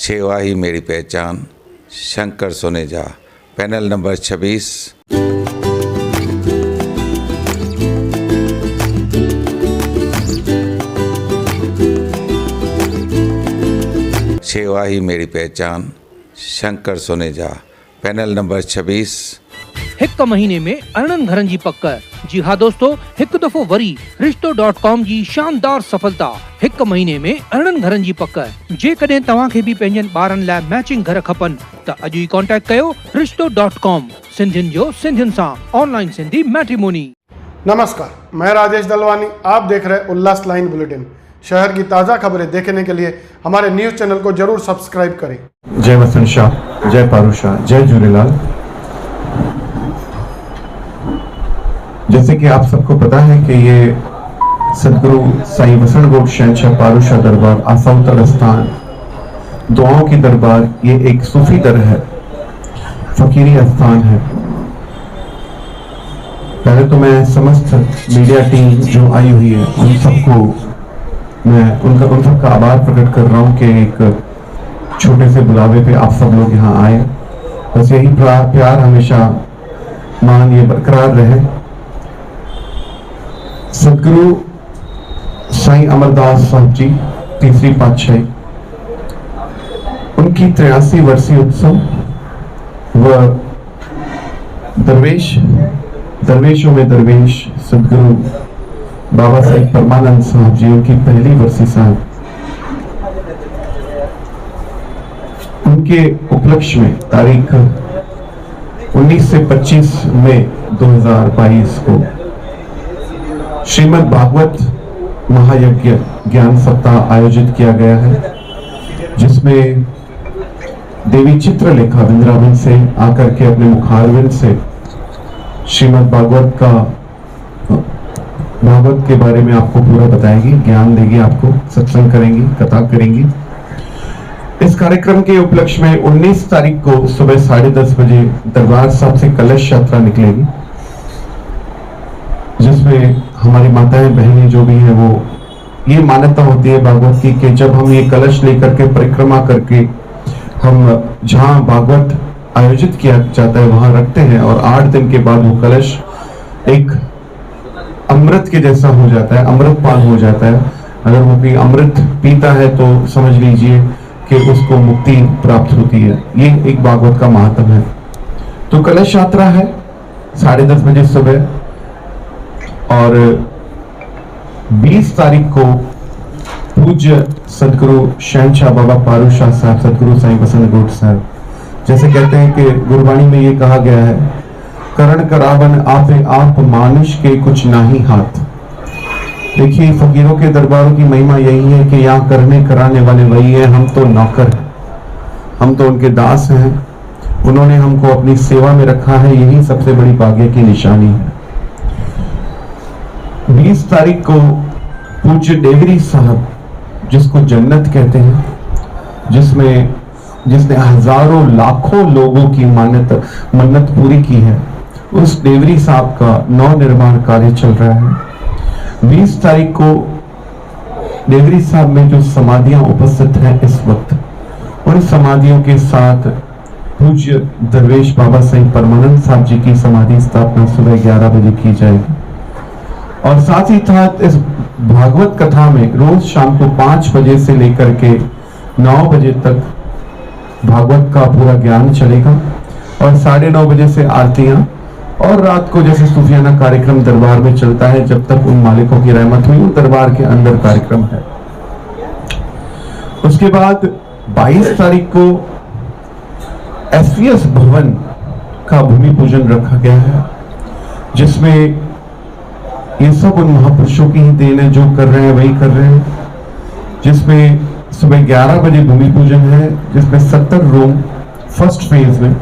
सेवा ही मेरी पहचान, शंकर सोनेजा, पैनल नंबर 26। सेवा ही मेरी पहचान, शंकर सोनेजा, पैनल नंबर 26। हिक महीने में अरिड़हनि घरनि जी पक। जी हाँ दोस्तों, हिक दफ़ो वरी रिश्तो.com जी शानदार सफलता। हिक महीने में अरिड़हनि घरनि जी पक। जेकॾहिं तव्हांखे बि पंहिंजनि ॿारनि लाइ मैचिंग घर खपनि त अॼु ई कॉन्टेक्ट कयो रिश्तो.com। सिंधियुनि जो सिंधियुनि सां ऑनलाइन सिंधी मैट्रिमोनी। नमस्कार, मैं राजेश दलवानी। आप देख रहे उल्लास लाइन बुलेटिन। शहर की ताज़ा खबरें देखने के लिए हमारे न्यूज़ चैनल को जरूर सब्सक्राइब करें। जय वसंत शाह, जय पारू शाह, जय झूलेलाल। जैसे कि आप सबको पता है कि ये सदगुरु साईं वसंत गोड शहंशाह पारू शाह दरबार आसाउतल स्थान, दुआओं की दरबार, ये एक सूफी दर है, फकीरी स्थान है। पहले तो मैं समस्त मीडिया टीम जो आई हुई है उन सबको मैं उन सबका आभार प्रकट कर रहा हूँ कि एक छोटे से बुलावे पे आप सब लोग यहाँ आए। बस यही प्यार हमेशा मान ये बरकरार रहे। सदगुरु साईं अमरदास साहब जी तीसरी पातशाही, उनकी 83 वर्षीय उत्सव व दरवेशों में दरवेश सदगुरु बाबा साहेब परमानंद साहब जी, उनकी पहली वर्षी साहब, उनके उपलक्ष्य में तारीख 19 से 25 मई 2022 को श्रीमद् भागवत महायज्ञ ज्ञान सप्ताह आयोजित किया गया है, जिसमें देवी चित्रलेखा वृंदावन से आकर के अपने मुखारविंद से श्रीमद् भागवत के बारे में आपको पूरा बताएगी, ज्ञान देगी, आपको सत्संग करेंगी, कथा करेंगी। इस कार्यक्रम के उपलक्ष्य में 19 तारीख को सुबह 10:30 बजे दरबार साहब से कलश यात्रा निकलेगी, जिसमें हमारी माताएं बहनें जो भी हैं वो, ये मान्यता होती है भागवत की कि जब हम ये कलश लेकर के परिक्रमा करके हम जहाँ भागवत आयोजित किया जाता है वहां रखते हैं और 8 दिन के बाद वो कलश एक अमृत के जैसा हो जाता है, अमृतपान हो जाता है। अगर वो भी अमृत पीता है तो समझ लीजिए कि उसको मुक्ति प्राप्त होती है। ये एक भागवत का महात्म है। तो कलश यात्रा है 10:30 बजे सुबह, और 20 तारीख को पूज्य सदगुरु शहंशाह बाबा पारू शाह साहब, सदगुरु साईं वसंत गोड साहब, जैसे कहते हैं कि गुरबाणी में ये कहा गया है, करण करावन आपे आप मानुष के कुछ नाही हाथ। देखिए, फकीरों के दरबारों की महिमा यही है कि यहाँ करने कराने वाले वही है, हम तो नौकर हैं, हम तो उनके दास हैं। उन्होंने हमको अपनी सेवा में रखा है, यही सबसे बड़ी भाग्य की निशानी है। 20 तारीख को पूज्य डेवरी साहब, जिसको जन्नत कहते हैं, जिसने हजारों लाखों लोगों की मन्नत पूरी की है, उस डेवरी साहब का नव निर्माण कार्य चल रहा है। 20 तारीख को डेवरी साहब में जो समाधियां उपस्थित हैं इस वक्त, उन समाधियों के साथ पूज्य दरवेश बाबा साईं परमानंद साहब जी की समाधि स्थापना सुबह 11 बजे की जाएगी। और साथ ही साथ इस भागवत कथा में रोज शाम को 5 बजे से लेकर के 9 बजे तक भागवत का पूरा ज्ञान चलेगा, और 9:30 बजे से आरतियां, और रात को जैसे सूफियाना कार्यक्रम दरबार में चलता है, जब तक उन मालिकों की रहमत हुई उन दरबार के अंदर कार्यक्रम है। उसके बाद 22 तारीख को एसवीएस भवन का भूमि पूजन रखा गया है, जिसमें ये सब उन महापुरुषों की ही देन है, जो कर रहे हैं वही कर रहे हैं। जिसमें सुबह 11 बजे भूमि पूजन है, जिसमें 70 रूम फर्स्ट फेज में,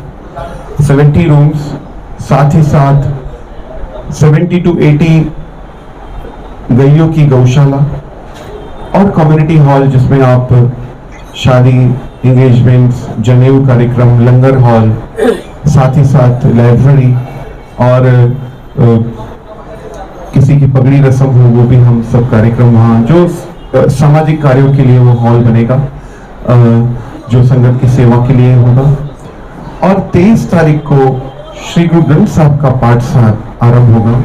70 रूम्स, साथ ही साथ 70 to 80 गैयों की गौशाला, और कम्युनिटी हॉल जिसमें आप शादी, एंगेजमेंट्स, जनेऊ कार्यक्रम, लंगर हॉल, साथ ही साथ लाइब्रेरी, और किसी की पगड़ी रस्म हो वो भी हम सब कार्यक्रम वहाँ, जो सामाजिक कार्यों के लिए वो हॉल बनेगा। जो संगत की सेवा के लिए होगा। और 23 तारीख को श्री गुरु ग्रंथ साहब का पाठ साहब आरंभ होगा।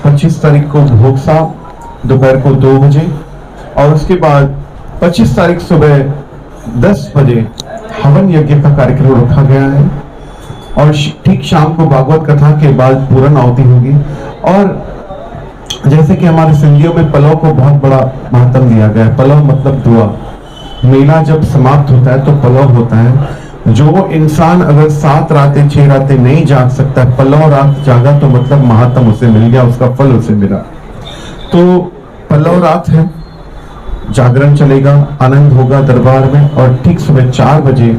25 तारीख को भोग साहब दोपहर को 2 बजे, और उसके बाद 25 तारीख सुबह 10 बजे हवन यज्ञ का कार्यक्रम रखा गया है, और ठीक शाम को भागवत कथा के बाद पूर्ण आहुति होगी। और जैसे कि हमारे सिंधियों में पलव को बहुत बड़ा महत्व दिया गया है। पलव मतलब दुआ। मेला जब समाप्त होता है तो पलव होता है। जो इंसान अगर 7 रातें 6 रातें नहीं जाग सकता, पलव रात जागा तो मतलब महात्म उसे मिल गया, उसका फल उसे मिला। तो पलव रात है, जागरण चलेगा, आनंद होगा दरबार में, और ठीक सुबह 4 बजे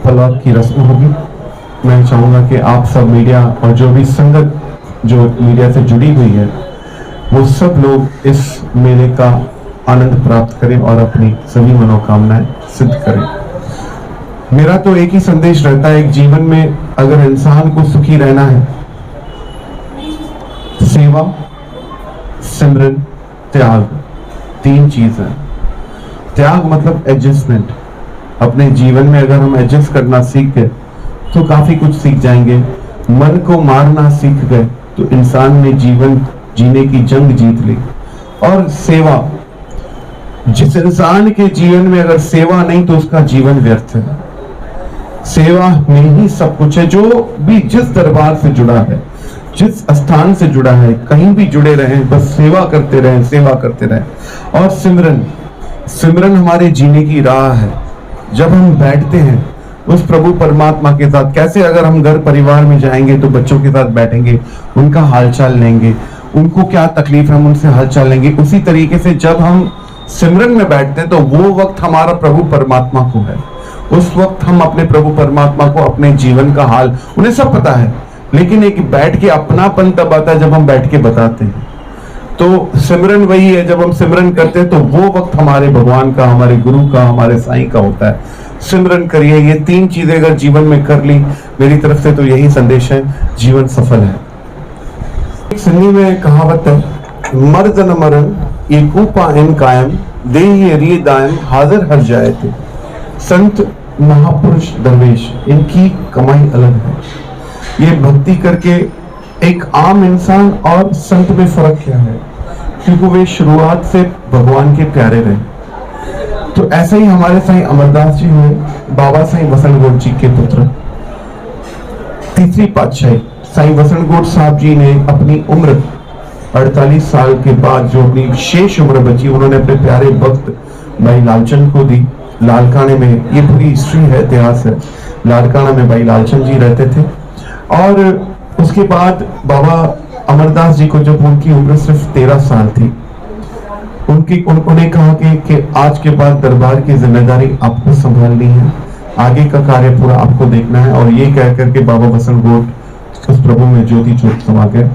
पलव की रस्म होगी। मैं चाहूंगा कि आप सब मीडिया और जो भी संगत जो मीडिया से जुड़ी हुई है वो सब लोग इस मेले का आनंद प्राप्त करें और अपनी सभी मनोकामनाएं सिद्ध करें। मेरा तो एक ही संदेश रहता है, एक जीवन में अगर इंसान को सुखी रहना है, सेवा, सिमरन, त्याग, 3 चीज है। त्याग मतलब एडजस्टमेंट। अपने जीवन में अगर हम एडजस्ट करना सीख गए तो काफी कुछ सीख जाएंगे। मन को मारना सीख गए तो इंसान ने जीवन जीने की जंग जीत ली। और सेवा, जिस इंसान के जीवन में अगर सेवा नहीं तो उसका जीवन व्यर्थ है। सेवा में ही सब कुछ है। जो भी जिस दरबार से जुड़ा है, जिस स्थान से जुड़ा है, कहीं भी जुड़े रहें, बस सेवा करते रहें, सेवा करते रहें। और सिमरन, सिमरन हमारे जीने की राह है। जब हम बैठते हैं उस प्रभु परमात्मा के साथ, कैसे अगर हम घर परिवार में जाएंगे तो बच्चों के साथ बैठेंगे, उनका हालचाल लेंगे, उनको क्या तकलीफ है हम उनसे हालचाल लेंगे, उसी तरीके से जब हम सिमरन में बैठते हैं तो वो वक्त हमारा प्रभु परमात्मा को है। उस वक्त हम अपने प्रभु परमात्मा को अपने जीवन का हाल, उन्हें सब पता है, लेकिन एक बैठ के अपनापन तब आता है जब हम बैठ के बताते हैं। तो सिमरन वही है, जब हम सिमरन करते हैं तो वो वक्त हमारे भगवान का, हमारे गुरु का, हमारे साईं का होता है। सिमरन करिए, ये 3 चीजें अगर जीवन में कर ली, मेरी तरफ से तो यही संदेश है, जीवन सफल है। एक सिंधी में कहावत है, मर्द न मरन ये कूपा इन कायम, देहि री दायम हाजिर हर जाए थे। संत, महापुरुष, दरवेश, इनकी कमाई अलग है। ये भक्ति करके एक आम इंसान और संत में फर्क क्या है, क्योंकि वे शुरुआत से भगवान के प्यारे रहे। तो ऐसे ही हमारे साईं अमरदास जी हुए, बाबा साईं वसंत गोड जी के पुत्र, तीसरी पातशाही। साईं वसंत गोड साहब जी ने अपनी उम्र 48 साल के बाद जो अपनी शेष उम्र बची, उन्होंने अपने प्यारे भक्त भाई लालचंद को दी। लालकाने में, ये पूरी हिस्ट्री है, इतिहास है, लालकाना में भाई लालचंद जी रहते थे। और उसके बाद बाबा अमरदास जी को जब उनकी उम्र सिर्फ 13 साल थी, उन्हें कहा कि आज के बाद दरबार की जिम्मेदारी आपको संभालनी है, आगे का कार्य पूरा आपको देखना है। और ये कह करके बाबा वसंत गोड उस प्रभु में ज्योति ज्योत समा गए।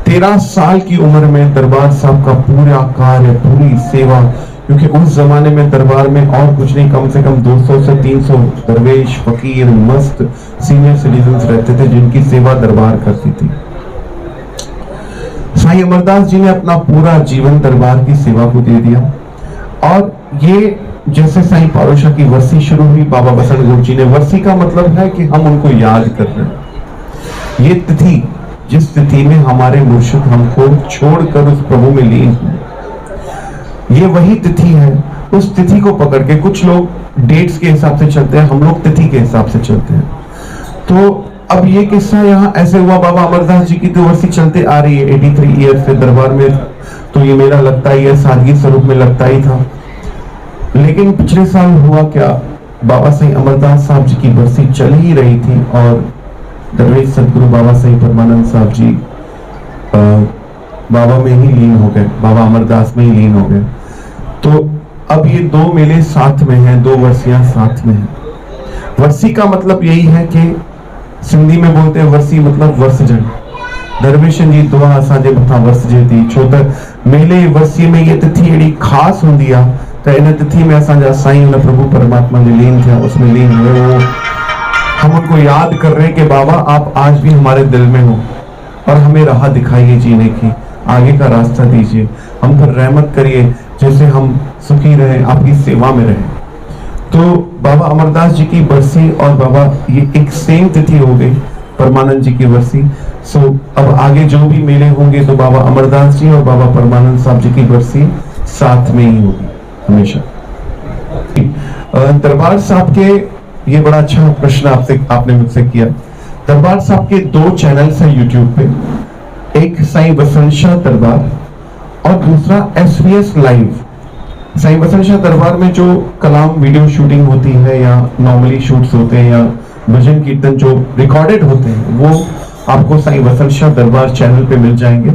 13 साल की उम्र में दरबार साहब का पूरा कार्य, पूरी सेवा, क्योंकि उस जमाने में दरबार में और कुछ नहीं, कम से कम 200 से 300 दरवेश, फकीर, मस्त, सीनियर सिटीजन्स रहते थे जिनकी सेवा दरबार करती थी। साईं अमरदास जी ने अपना पूरा जीवन दरबार की सेवा को दे दिया। और ये जैसे साईं पारोशा की वर्सी शुरू हुई, बाबा वसंत गोड जी ने, वर्सी का मतलब है कि हम उनको याद कर रहे हैं। ये तिथि, जिस तिथि में हमारे मुर्शिद हमको छोड़कर उस प्रभु में लीन हुए, ये वही तिथि है। उस तिथि को पकड़ के कुछ लोग डेट्स के हिसाब से चलते हैं, हम लोग तिथि के हिसाब से चलते हैं। तो अब ये किस्सा यहाँ ऐसे हुआ, बाबा अमरदास जी की तो वर्सी चलते आ रही है 83 ईयर से दरबार में, तो ये मेला लगता ही है, सादगी स्वरूप में लगता ही था। लेकिन पिछले साल हुआ क्या, बाबा साईं अमरदास साहब जी की वर्सी चल ही रही थी और दरवेश सदगुरु बाबा साईं परमानंद साहब जी बाबा में ही लीन हो गए, बाबा अमरदास में ही लीन हो गए। तो अब ये 2 मेले साथ में हैं, 2 वर्सियां साथ में हैं। वर्सी का मतलब यही है कि सिंधी में बोलते हैं वर्सी मतलब वर्षजन। दरवेशन जी दुआ असांजे मथां वर्षजे थी, छो त मेले वर्सी में ये तिथि एड़ी खास हुंदी आ त इन तिथि में असांजा साईं उन प्रभु परमात्मा में लीन थे, उसमें लीन हुए। वो हम उनको याद कर रहे हैं कि बाबा आप आज भी हमारे दिल में हो और हमें राह दिखाइए जीने की, आगे का रास्ता दीजिए, हम पर रहमत करिए, जैसे हम सुखी रहे, आपकी सेवा में रहे। तो बाबा अमरदास जी की बरसी और बाबा ये एक सेम तिथि हो गई, परमानंद जी की बरसी। सो अब आगे जो भी मेले होंगे तो बाबा अमरदास जी और बाबा परमानंद साहब जी की बरसी साथ में ही होगी हमेशा। दरबार साहब के, ये बड़ा अच्छा प्रश्न आपने मुझसे किया। दरबार साहब के 2 चैनल्स हैं यूट्यूब पे, एक साईं वसंत शाह दरबार और दूसरा SVS लाइव। साईं वसंत शाह दरबार में जो कलाम वीडियो शूटिंग होती है या नॉर्मली शूट्स होते हैं या भजन कीर्तन जो रिकॉर्डेड होते हैं वो आपको साईं वसंत शाह दरबार चैनल पे मिल जाएंगे,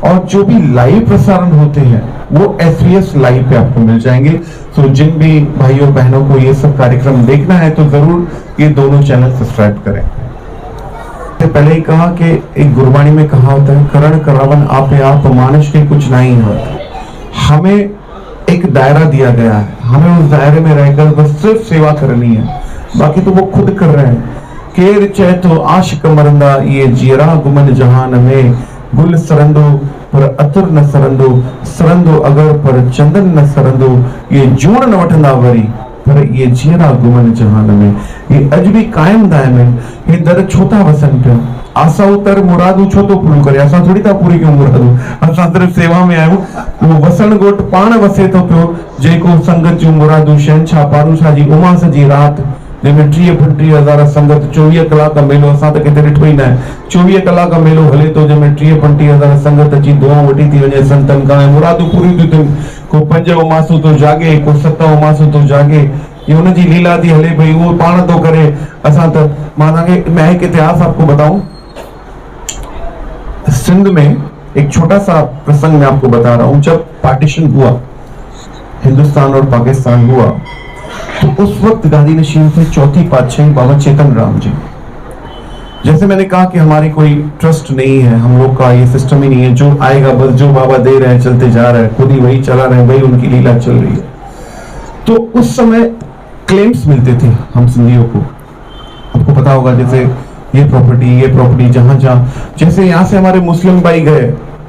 और जो भी लाइव प्रसारण होते हैं वो SVS लाइव पे आपको मिल जाएंगे। तो जिन भी भाइयों बहनों को ये सब कार्यक्रम देखना है तो जरूर ये दोनों चैनल सब्सक्राइब करें। पहले ही कहा कि एक गुरबाणी में कहा होता है, करण करावन आपे आप मानुष के कुछ नहीं होता। हमें एक दायरा दिया गया है, हमें उस दायरे में रहकर बस सिर्फ सेवा करनी है, बाकी तो वो खुद कर रहे हैं। केर चाहे तो आशिक मरंदा ये जीरा गुमन जहान में, गुल सरंदो पर अतुर न सरंदो, सरंदो अगर पर चंदन न सरंदो, ये जूण न वठंदा वरी पर ये जीरा गुमन जहान में। ये अज भी कायम दायम है, ये दर छोटा वसन पियो आशा उतर मुरादू छो तो पूरी करे, असां थोड़ी था पूरी क्यों मुरादू, असां सिर्फ सेवा में आयो। वो वसन गोट पाण वसे तो पियो, जेको संगत जूं मुरादू शहंशाह पारूशाह जी उमास जी रात, जंहिंमें 30-35 संगत 24 कलाक मेलो, असां त किथे ॾिठो ई न आहे। 24 कलाक मेलो हले तो, जंहिंमें 30-35 संगत अची दुआ वठी थी वञे संतन खां, मुरादू पूरी थियूं थियनि। को 5 उमासूं तो जागे, को 7 उमासूं तो जागे, ये उनजी लीला थी हले भई, वो पाण तो करे। असां त मां तव्हांखे मैं एक इतिहास आपको बताऊं, सिंध में एक छोटा सा प्रसंग मैं आपको बता रहा हूं। जब पार्टीशन हुआ, हिंदुस्तान और पाकिस्तान हुआ, तो उस वक्त गादी नशीन थे चौथी पातशाही बाबा चेतन राम जी। जैसे मैंने कहा कि हमारी कोई ट्रस्ट नहीं है, हम लोग का ये सिस्टम ही नहीं है, जो आएगा बस जो बाबा दे रहे हैं चलते जा रहे हैं, खुद ही वही चला रहे हैं, वही उनकी लीला चल रही है। तो उस समय क्लेम्स मिलते थे हम सिंधियों को, आपको पता होगा, जैसे ये प्रॉपर्टी जहां जहां, जैसे यहाँ से हमारे मुस्लिम भाई गए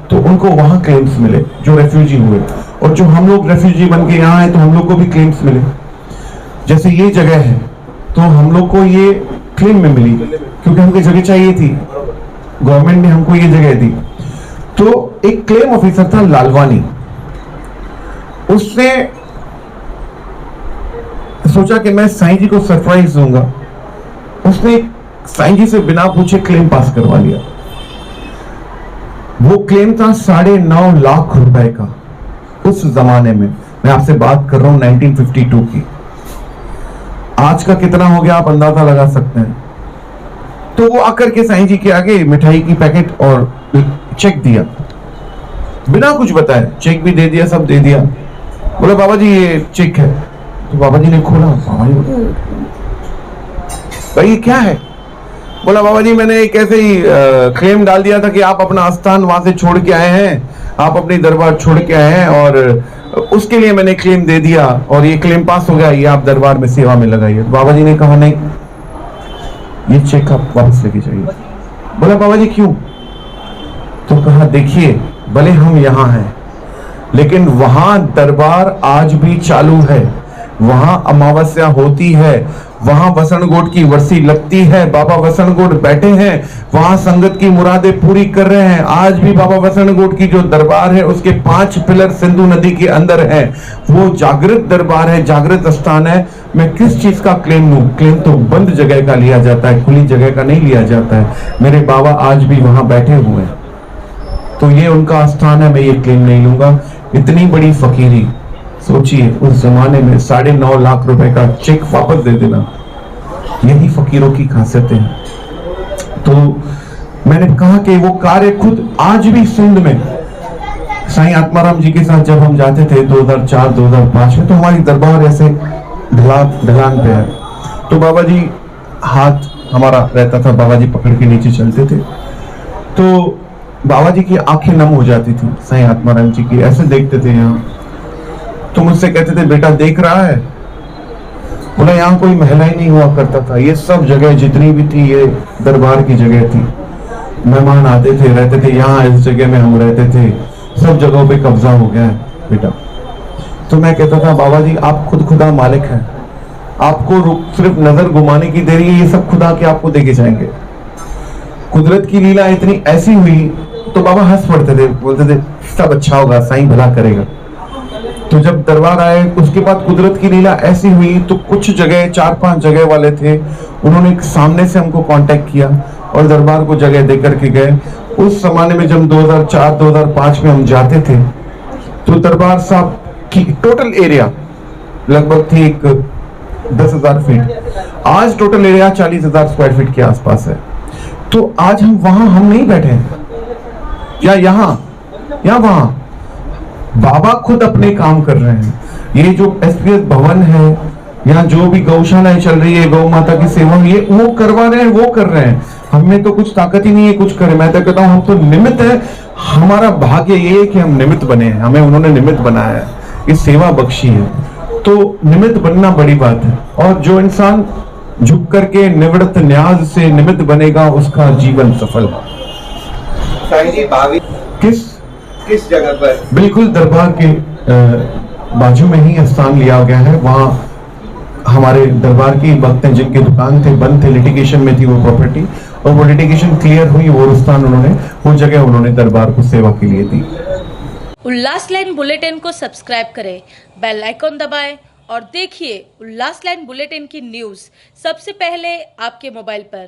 तो उनको वहां क्लेम्स मिले जो रेफ्यूजी हुए, और जो हम लोग रेफ्यूजी बन के यहाँ आए तो हम लोग को भी क्लेम्स मिले। जैसे ये जगह है तो हम लोग को ये क्लेम में मिली क्योंकि हमको जगह चाहिए थी, गवर्नमेंट ने हमको ये जगह दी। तो एक क्लेम ऑफिसर था लालवानी, उसने सोचा कि मैं साईं जी को सरप्राइज दूंगा, उसने साईं जी से बिना पूछे क्लेम पास करवा लिया। वो क्लेम था 9.5 लाख रुपए का उस जमाने में, मैं आपसे बात कर रहा हूं 1952 की। आज का कितना हो गया आप अंदाजा लगा सकते हैं। तो वो आकर के साईं जी के आगे मिठाई की पैकेट और चेक दिया, बिना कुछ बताए चेक भी दे दिया, सब दे दिया। बोला बाबा जी ये चेक है। तो बाबा जी ने खोला, बाबा जी भाई ये क्या है? बोला बाबा जी मैंने एक ऐसे ही क्लेम डाल दिया था कि आप अपना स्थान वहां से छोड़ के आए हैं, आप अपनी दरबार छोड़ के आए हैं, और उसके लिए मैंने क्लेम दे दिया और ये क्लेम पास हो गया, ये आप दरबार में सेवा में लगाइए। बाबा जी ने कहा नहीं, ये चेक आप वापस लेके जाइए। बोला बाबा जी क्यों? तो कहा देखिए भले हम यहाँ हैं लेकिन वहां दरबार आज भी चालू है, वहां अमावस्या होती है, वहां वसणगोट की वर्सी लगती है, बाबा वसणगोट बैठे हैं, वहां संगत की मुरादें पूरी कर रहे हैं। आज भी बाबा वसणगोट की जो दरबार है उसके 5 पिलर सिंधु नदी के अंदर है, वो जागृत दरबार है, जागृत स्थान है। मैं किस चीज का क्लेम लूं? क्लेम तो बंद जगह का लिया जाता है, खुली जगह का नहीं लिया जाता है। मेरे बाबा आज भी वहां बैठे हुए हैं, तो ये उनका स्थान है, मैं ये क्लेम नहीं लूंगा। इतनी बड़ी फकीरी, सोचिए उस जमाने में 9.5 लाख रुपए का चेक वापस दे देना, यही फकीरों की खासियतें हैं। तो मैंने कहा कि वो कार्य खुद आज भी सिंध में साईं आत्माराम जी के साथ जब हम जाते थे 2004-2005 में, तो हमारी दरबार ऐसे ढलान पे है, तो बाबा जी हाथ हमारा रहता था, बाबा जी पकड़ के नीचे चलते थे, तो बाबा जी की आंखें नम हो जाती थी, साईं आत्माराम जी की, ऐसे देखते थे यहाँ। तो मुझसे कहते थे बेटा देख रहा है? बोला यहाँ कोई महिला ही नहीं हुआ करता था, ये सब जगह जितनी भी थी ये दरबार की जगह थी, मेहमान आते थे रहते थे यहाँ, इस जगह में हम रहते थे, सब जगहों पे कब्जा हो गया है बेटा। तो मैं कहता था बाबा जी आप खुद खुदा मालिक हैं, आपको सिर्फ नजर घुमाने की देरी है, ये सब खुदा के आपको देके जाएंगे। कुदरत की लीला इतनी ऐसी हुई तो बाबा हंस पड़ते थे, बोलते थे सब अच्छा होगा, साईं भला करेगा। तो जब दरबार आए उसके बाद कुदरत की लीला ऐसी हुई तो कुछ जगह 4-5 जगह वाले थे, उन्होंने सामने से हमको कांटेक्ट किया और दरबार को जगह दे करके गए। उस जमाने में जब 2004-2005 में हम जाते थे तो दरबार साहब की टोटल एरिया लगभग थी 10,000 फीट, आज टोटल एरिया 40,000 स्क्वायर फीट के आसपास है। तो आज हम वहां हम नहीं बैठे हैं, या यहाँ या वहां, बाबा खुद अपने काम कर रहे हैं। ये जो एसपीएस भवन है, यहाँ जो भी गौशालाएं चल रही है, गौ माता की सेवा, ये वो करवा रहे हैं, वो कर रहे हैं। हमें तो कुछ ताकत ही नहीं है कुछ करें। मैं तो कहता हूँ हम तो निमित्त है, हमारा भाग्य ये है कि हम निमित्त बने हैं, हमें उन्होंने निमित्त बनाया है, ये सेवा बख्शी है। तो निमित्त बनना बड़ी बात है, और जो इंसान झुक करके निवृत्त न्याज से निमित्त बनेगा उसका जीवन सफल है। साईं जी भावी किस जगह पर? बिल्कुल दरबार के बाजू में ही स्थान लिया गया है। वहाँ हमारे दरबार के भक्त हैं जिनके दुकान थे, बंद थे, लिटिगेशन में थी वो प्रॉपर्टी, और वो लिटिगेशन क्लियर हुई, वो स्थान उन्होंने, वो जगह उन्होंने दरबार को सेवा के लिए दी। उल्लास लाइन बुलेटिन को सब्सक्राइब करें, बेल आइकॉन दबाएं और देखिए उल्लास लाइन बुलेटिन की न्यूज़ सबसे पहले आपके मोबाइल पर।